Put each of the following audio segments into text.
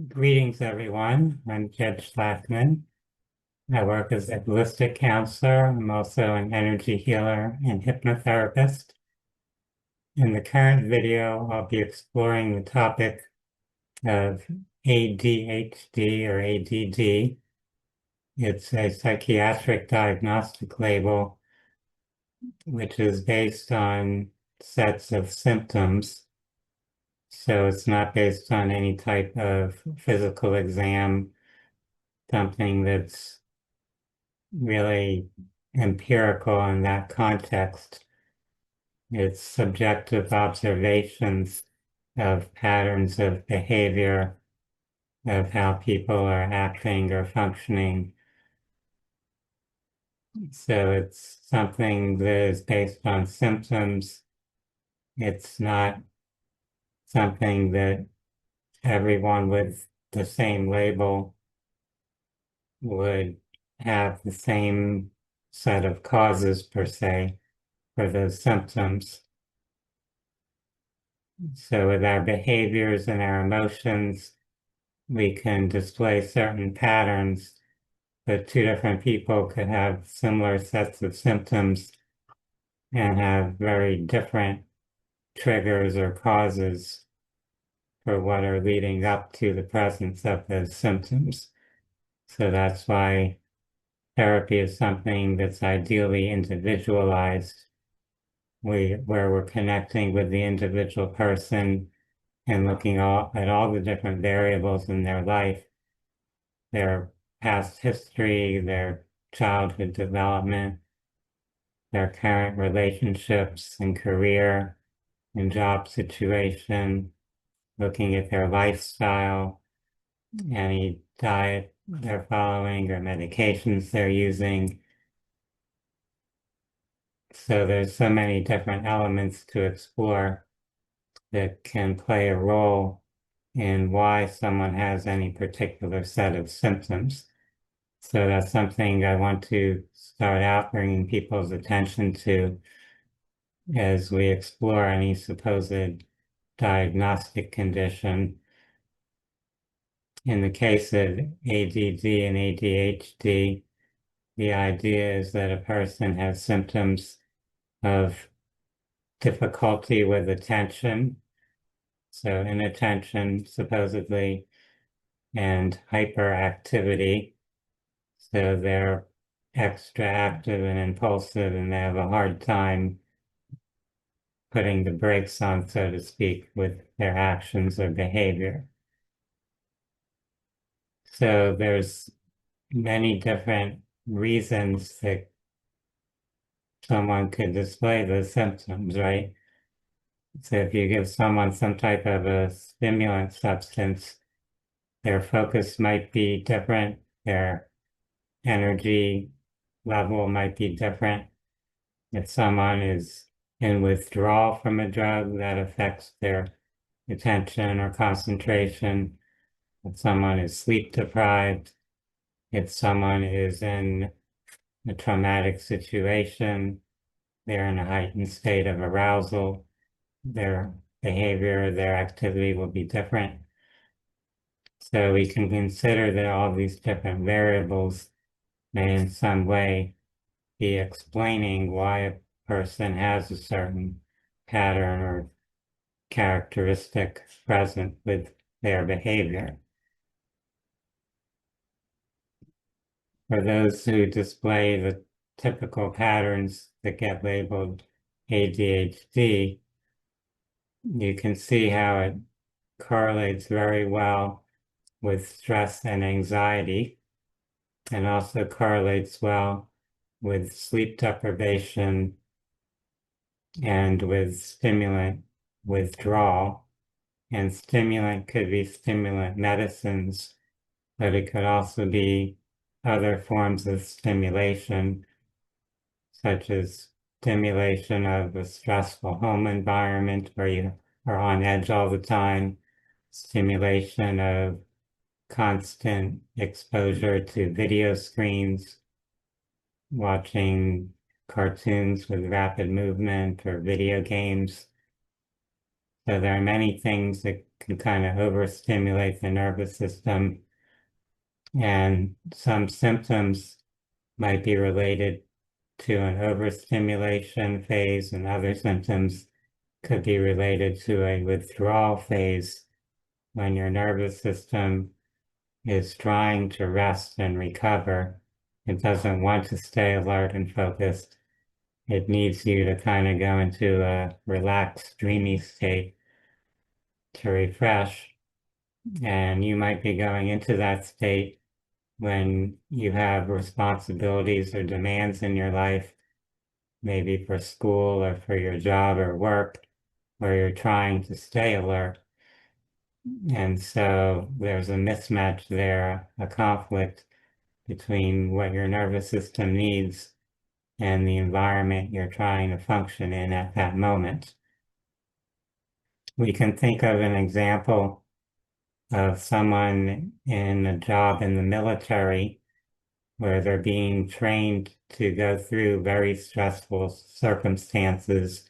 Greetings, everyone. I'm Jed Schlackman. I work as a holistic counselor. I'm also an energy healer and hypnotherapist. In the current video, I'll be exploring the topic of ADHD or ADD. It's a psychiatric diagnostic label, which is based on sets of symptoms. So it's not based on any type of physical exam, something that's really empirical in that context. It's subjective observations of patterns of behavior, of how people are acting or functioning. So it's something that is based on symptoms. It's not something that everyone with the same label would have the same set of causes per se for those symptoms. So with our behaviors and our emotions, we can display certain patterns, but two different people could have similar sets of symptoms and have very different triggers or causes for what are leading up to the presence of those symptoms. So that's why therapy is something that's ideally individualized, where we're connecting with the individual person and looking at all the different variables in their life, their past history, their childhood development, their current relationships and career and job situation, looking at their lifestyle, any diet they're following or medications they're using. So there's so many different elements to explore that can play a role in why someone has any particular set of symptoms. So that's something I want to start out bringing people's attention to as we explore any supposed diagnostic condition. In the case of ADD and ADHD, the idea is that a person has symptoms of difficulty with attention, so inattention supposedly, and hyperactivity. So they're extra active and impulsive, and they have a hard time putting the brakes on, so to speak, with their actions or behavior. So there's many different reasons that someone could display those symptoms, right? So if you give someone some type of a stimulant substance, their focus might be different, their energy level might be different. If someone is in withdrawal from a drug, that affects their attention or concentration. If someone is sleep deprived, if someone is in a traumatic situation, they're in a heightened state of arousal, their behavior, their activity will be different. So we can consider that all these different variables may in some way be explaining why a person has a certain pattern or characteristic present with their behavior. For those who display the typical patterns that get labeled ADHD, you can see how it correlates very well with stress and anxiety, and also correlates well with sleep deprivation and with stimulant withdrawal. And stimulant could be stimulant medicines, but it could also be other forms of stimulation, such as stimulation of a stressful home environment where you are on edge all the time, stimulation of constant exposure to video screens, watching cartoons with rapid movement or video games. So there are many things that can kind of overstimulate the nervous system, and some symptoms might be related to an overstimulation phase, and other symptoms could be related to a withdrawal phase when your nervous system is trying to rest and recover. It doesn't want to stay alert and focused. It needs you to kind of go into a relaxed, dreamy state to refresh. And you might be going into that state when you have responsibilities or demands in your life, maybe for school or for your job or work, where you're trying to stay alert. And so there's a mismatch there, a conflict between what your nervous system needs and the environment you're trying to function in at that moment. We can think of an example of someone in a job in the military where they're being trained to go through very stressful circumstances,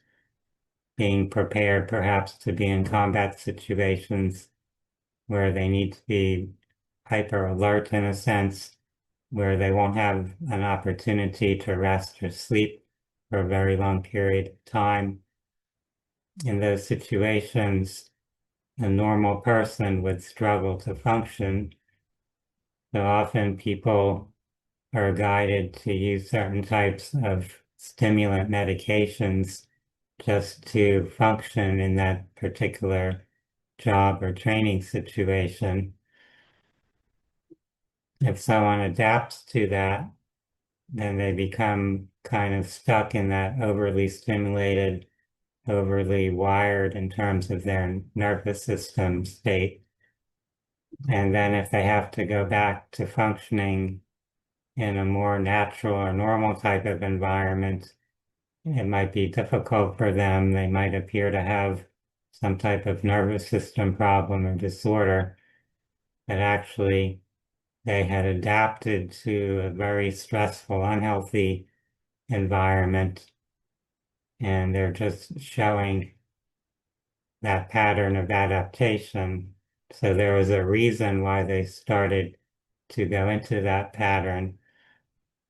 being prepared perhaps to be in combat situations where they need to be hyper alert in a sense, where they won't have an opportunity to rest or sleep for a very long period of time. In those situations, a normal person would struggle to function. So often people are guided to use certain types of stimulant medications just to function in that particular job or training situation. If someone adapts to that, then they become kind of stuck in that overly stimulated, overly wired in terms of their nervous system state. And then if they have to go back to functioning in a more natural or normal type of environment, it might be difficult for them. They might appear to have some type of nervous system problem or disorder, but actually they had adapted to a very stressful, unhealthy environment, and they're just showing that pattern of adaptation. So there was a reason why they started to go into that pattern.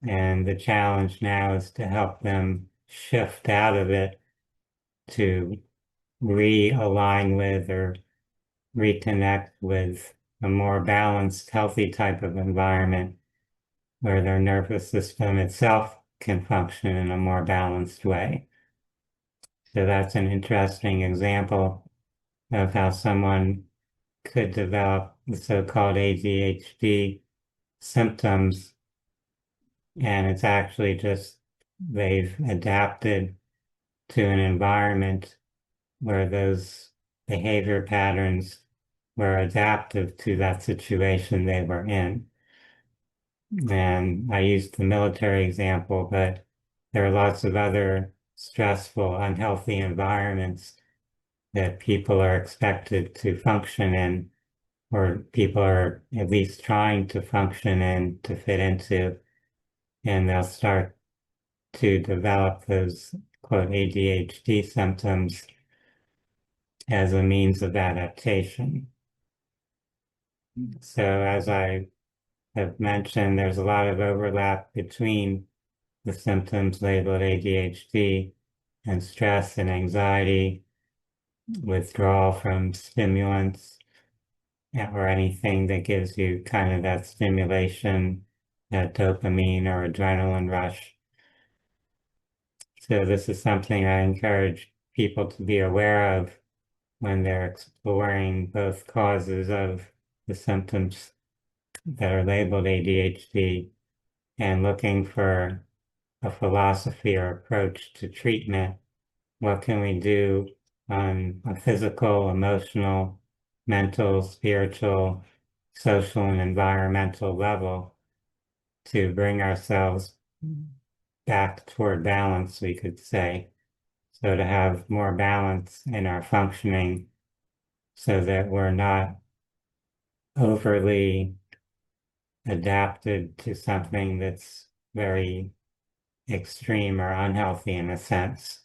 And the challenge now is to help them shift out of it to realign with or reconnect with a more balanced, healthy type of environment where their nervous system itself can function in a more balanced way. So that's an interesting example of how someone could develop the so-called ADHD symptoms, and it's actually just they've adapted to an environment where those behavior patterns were adaptive to that situation they were in. And I used the military example, but there are lots of other stressful, unhealthy environments that people are expected to function in, or people are at least trying to function in to fit into, and they'll start to develop those quote ADHD symptoms as a means of adaptation. So as I have mentioned, there's a lot of overlap between the symptoms labeled ADHD and stress and anxiety, withdrawal from stimulants, or anything that gives you kind of that stimulation, that dopamine or adrenaline rush. So this is something I encourage people to be aware of when they're exploring both causes of the symptoms that are labeled ADHD and looking for a philosophy or approach to treatment. What can we do on a physical, emotional, mental, spiritual, social, and environmental level to bring ourselves back toward balance, we could say. So to have more balance in our functioning so that we're not overly adapted to something that's very extreme or unhealthy in a sense.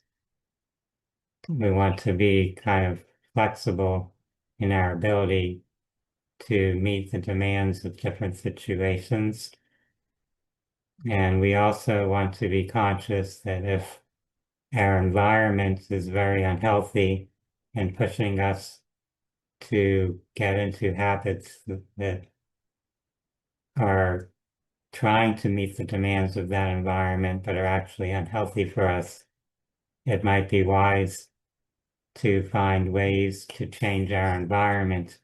We want to be kind of flexible in our ability to meet the demands of different situations. And we also want to be conscious that if our environment is very unhealthy and pushing us to get into habits that are trying to meet the demands of that environment but are actually unhealthy for us, it might be wise to find ways to change our environment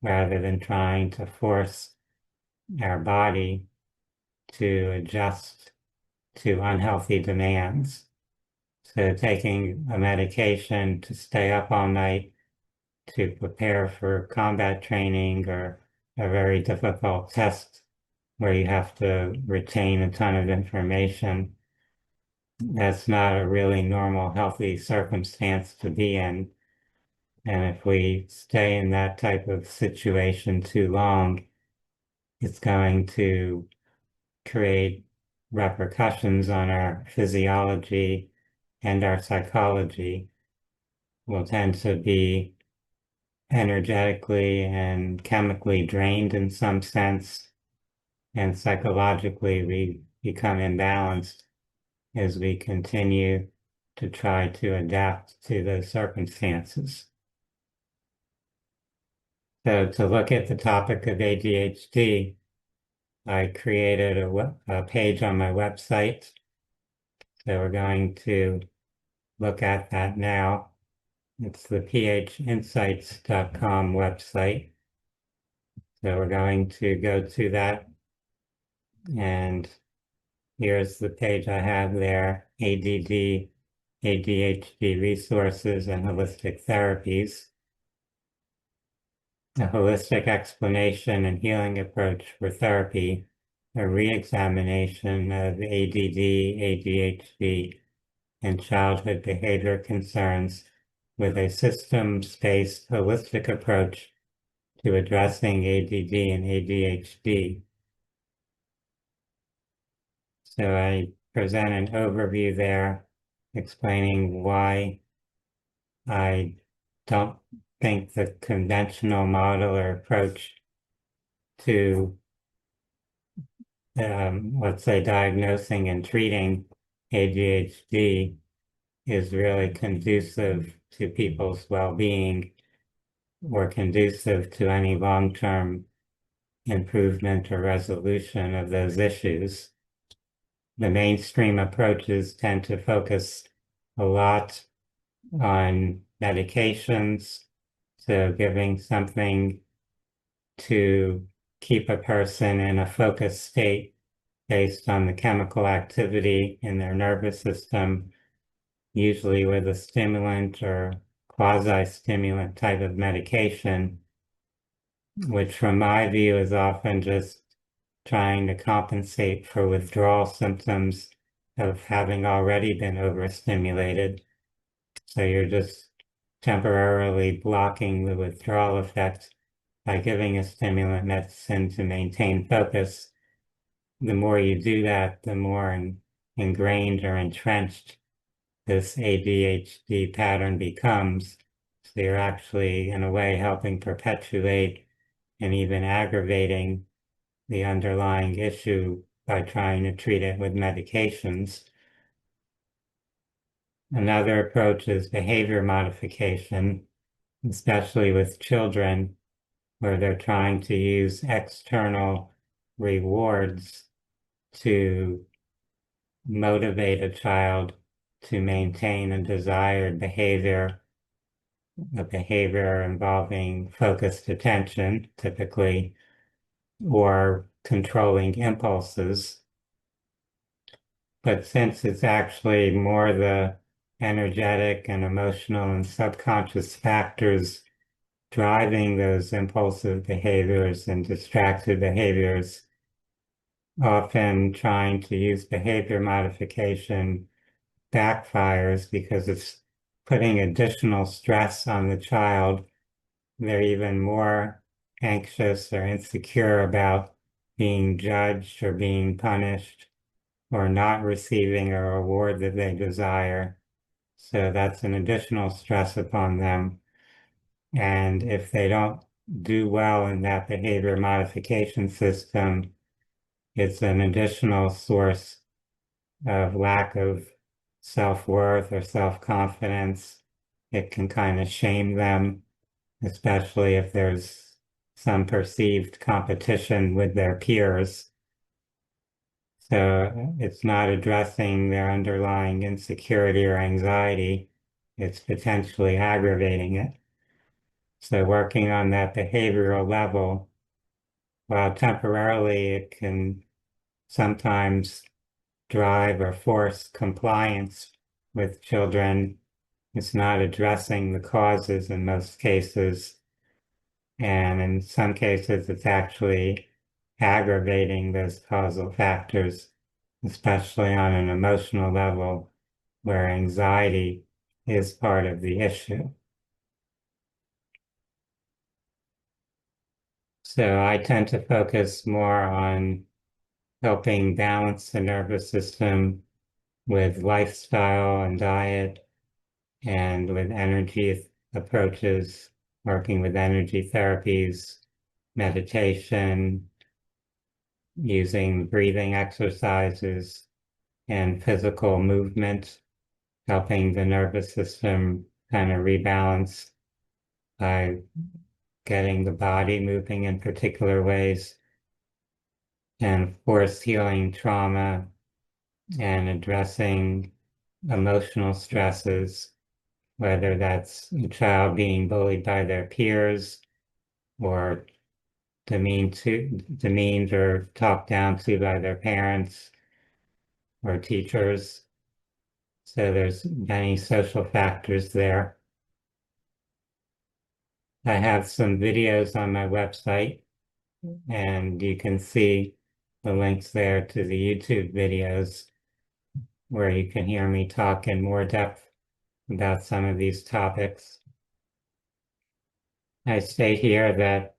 rather than trying to force our body to adjust to unhealthy demands. So taking a medication to stay up all night to prepare for combat training or a very difficult test where you have to retain a ton of information, that's not a really normal, healthy circumstance to be in. And if we stay in that type of situation too long, it's going to create repercussions on our physiology and our psychology. We'll tend to be energetically and chemically drained in some sense, and psychologically we become imbalanced as we continue to try to adapt to those circumstances. So to look at the topic of ADHD, I created a page on my website. So we're going to look at that now. It's the phinsights.com website. So we're going to go to that, and here's the page I have there, ADD, ADHD resources and holistic therapies. A holistic explanation and healing approach for therapy, a re-examination of ADD, ADHD, and childhood behavior concerns with a systems-based holistic approach to addressing ADD and ADHD. So I present an overview there explaining why I don't think the conventional model or approach to, let's say, diagnosing and treating ADHD is really conducive to people's well-being or conducive to any long-term improvement or resolution of those issues. The mainstream approaches tend to focus a lot on medications, so giving something to keep a person in a focused state based on the chemical activity in their nervous system, usually with a stimulant or quasi-stimulant type of medication, which from my view is often just trying to compensate for withdrawal symptoms of having already been overstimulated. So you're just temporarily blocking the withdrawal effect by giving a stimulant medicine to maintain focus. The more you do that, the more ingrained or entrenched this ADHD pattern becomes. So you're actually, in a way, helping perpetuate and even aggravating the underlying issue by trying to treat it with medications. Another approach is behavior modification, especially with children, where they're trying to use external rewards to motivate a child to maintain a desired behavior, a behavior involving focused attention, typically, or controlling impulses. But since it's actually more the energetic and emotional and subconscious factors driving those impulsive behaviors and distracted behaviors, often trying to use behavior modification backfires because it's putting additional stress on the child. They're even more anxious or insecure about being judged or being punished or not receiving a reward that they desire. So that's an additional stress upon them. And if they don't do well in that behavior modification system, it's an additional source of lack of self-worth or self-confidence. It can kind of shame them, especially if there's some perceived competition with their peers. So it's not addressing their underlying insecurity or anxiety. It's potentially aggravating it. So working on that behavioral level, while temporarily it can sometimes drive or force compliance with children, it's not addressing the causes in most cases. And in some cases, it's actually aggravating those causal factors, especially on an emotional level where anxiety is part of the issue. So I tend to focus more on helping balance the nervous system with lifestyle and diet and with energy approaches, working with energy therapies, meditation, using breathing exercises and physical movement, helping the nervous system kind of rebalance by getting the body moving in particular ways, and of course, healing trauma and addressing emotional stresses, whether that's a child being bullied by their peers or demeaned or talked down to by their parents or teachers. So there's many social factors there. I have some videos on my website, and you can see the links there to the YouTube videos where you can hear me talk in more depth about some of these topics. I state here that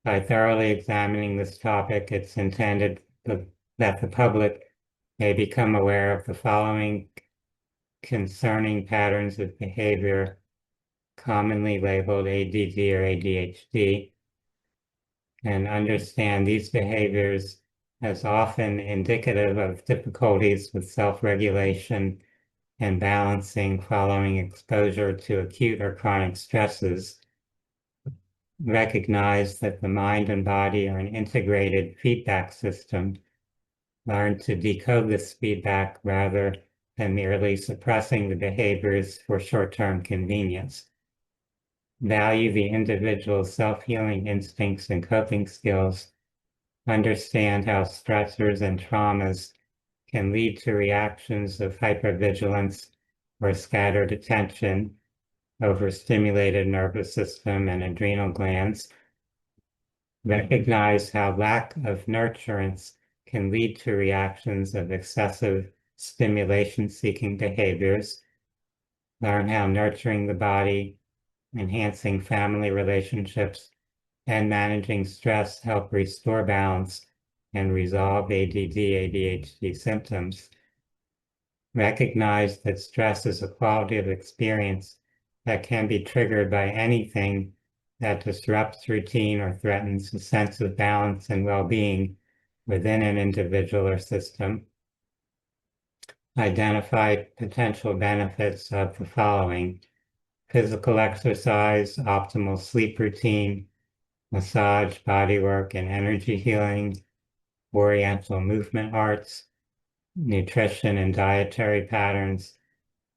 by thoroughly examining this topic, it's intended that the public may become aware of the following concerning patterns of behavior commonly labeled ADD or ADHD, and understand these behaviors as often indicative of difficulties with self-regulation and balancing following exposure to acute or chronic stresses. Recognize that the mind and body are an integrated feedback system. Learn to decode this feedback rather than merely suppressing the behaviors for short-term convenience. Value the individual's self-healing instincts and coping skills. Understand how stressors and traumas can lead to reactions of hypervigilance or scattered attention, overstimulated nervous system and adrenal glands. Recognize how lack of nurturance can lead to reactions of excessive stimulation-seeking behaviors. Learn how nurturing the body, enhancing family relationships, and managing stress help restore balance and resolve ADD, ADHD symptoms. Recognize that stress is a quality of experience that can be triggered by anything that disrupts routine or threatens a sense of balance and well-being within an individual or system. Identify potential benefits of the following: physical exercise, optimal sleep routine, massage, bodywork, and energy healing, oriental movement arts, nutrition and dietary patterns,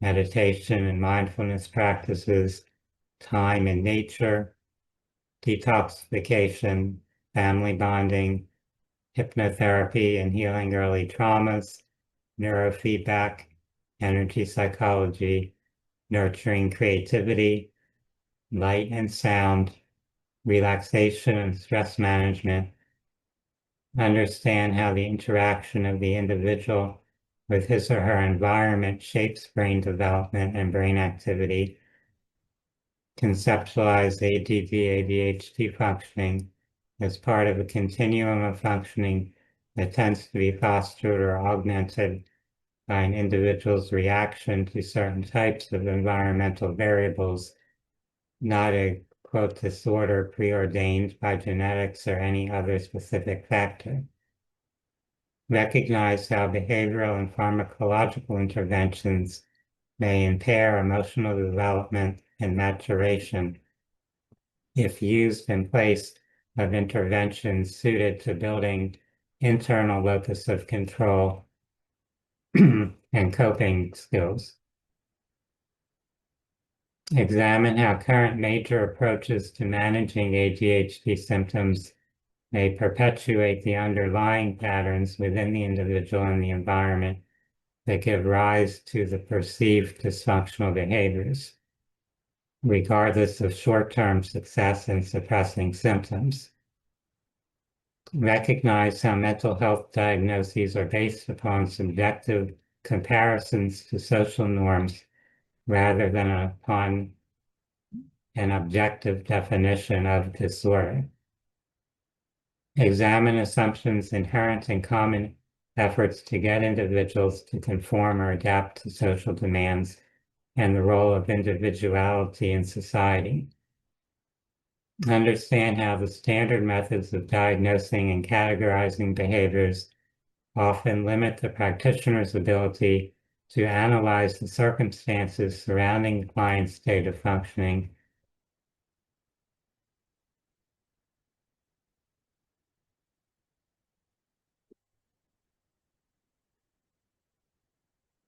meditation and mindfulness practices, time in nature, detoxification, family bonding, hypnotherapy and healing early traumas, neurofeedback, energy psychology, nurturing creativity, light and sound, relaxation and stress management. Understand how the interaction of the individual with his or her environment shapes brain development and brain activity. Conceptualize ADD, ADHD functioning as part of a continuum of functioning that tends to be fostered or augmented by an individual's reaction to certain types of environmental variables, not a quote-unquote disorder preordained by genetics or any other specific factor. Recognize how behavioral and pharmacological interventions may impair emotional development and maturation if used in place of interventions suited to building internal locus of control and coping skills. Examine how current major approaches to managing ADHD symptoms may perpetuate the underlying patterns within the individual and the environment that give rise to the perceived dysfunctional behaviors, regardless of short-term success in suppressing symptoms. Recognize how mental health diagnoses are based upon subjective comparisons to social norms rather than upon an objective definition of disorder. Examine assumptions inherent in common efforts to get individuals to conform or adapt to social demands and the role of individuality in society. Understand how the standard methods of diagnosing and categorizing behaviors often limit the practitioner's ability to analyze the circumstances surrounding the client's state of functioning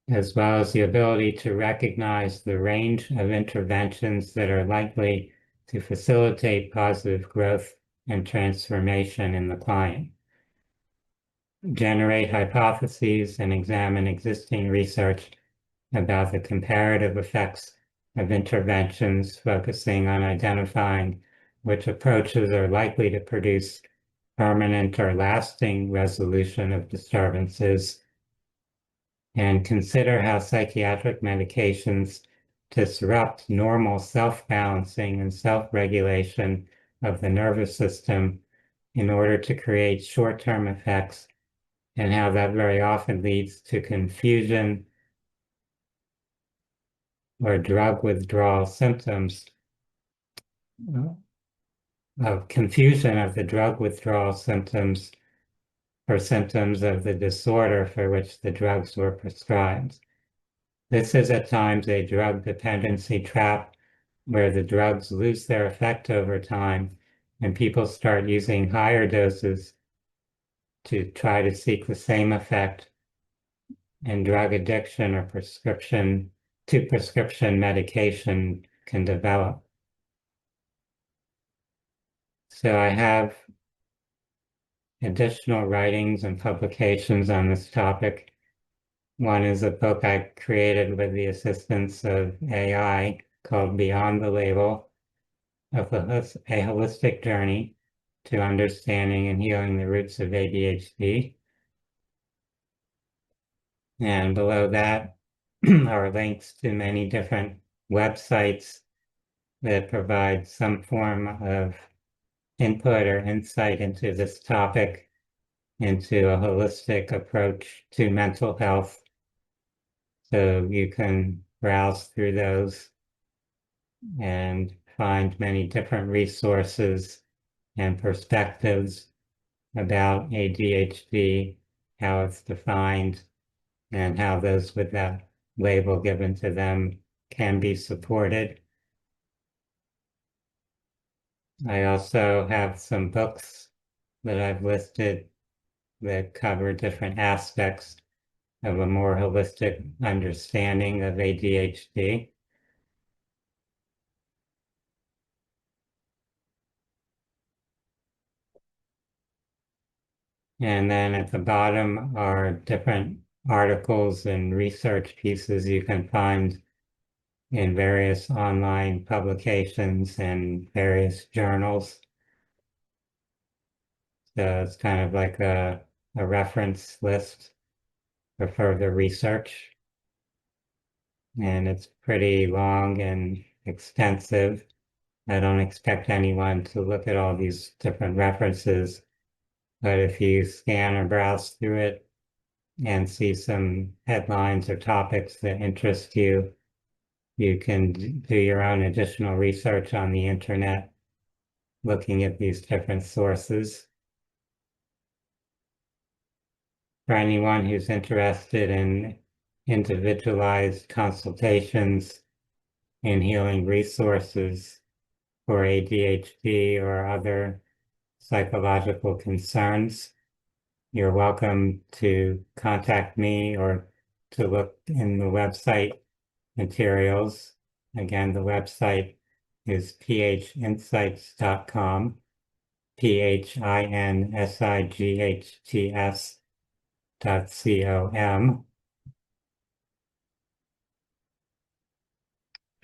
as well as the ability to recognize the range of interventions that are likely to facilitate positive growth and transformation in the client. Generate hypotheses and examine existing research about the comparative effects of interventions, focusing on identifying which approaches are likely to produce permanent or lasting resolution of disturbances, and consider how psychiatric medications disrupt normal self-balancing and self-regulation of the nervous system in order to create short-term effects, and how that very often leads to confusion or drug withdrawal symptoms, of confusion of the drug withdrawal symptoms for symptoms of the disorder for which the drugs were prescribed. This is at times a drug dependency trap where the drugs lose their effect over time and people start using higher doses to try to seek the same effect, and drug addiction or prescription medication can develop. So I have additional writings and publications on this topic. One is a book I created with the assistance of AI called Beyond the Label, a holistic journey to understanding and healing the roots of ADHD. And below that are links to many different websites that provide some form of input or insight into this topic, into a holistic approach to mental health. So you can browse through those and find many different resources and perspectives about ADHD, how it's defined, and how those with that label given to them can be supported. I also have some books that I've listed that cover different aspects of a more holistic understanding of ADHD. And then at the bottom are different articles and research pieces you can find in various online publications and various journals. So it's kind of like a reference list for further research. And it's pretty long and extensive. I don't expect anyone to look at all these different references, but if you scan or browse through it and see some headlines or topics that interest you, you can do your own additional research on the internet looking at these different sources. For anyone who's interested in individualized consultations and healing resources for ADHD or other psychological concerns, you're welcome to contact me or to look in the website materials. Again, the website is phinsights.com, phinsights.com.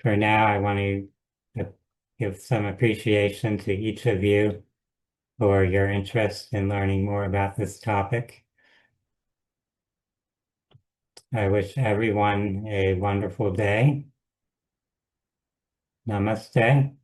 For now, I want to give some appreciation to each of you for your interest in learning more about this topic. I wish everyone a wonderful day. Namaste.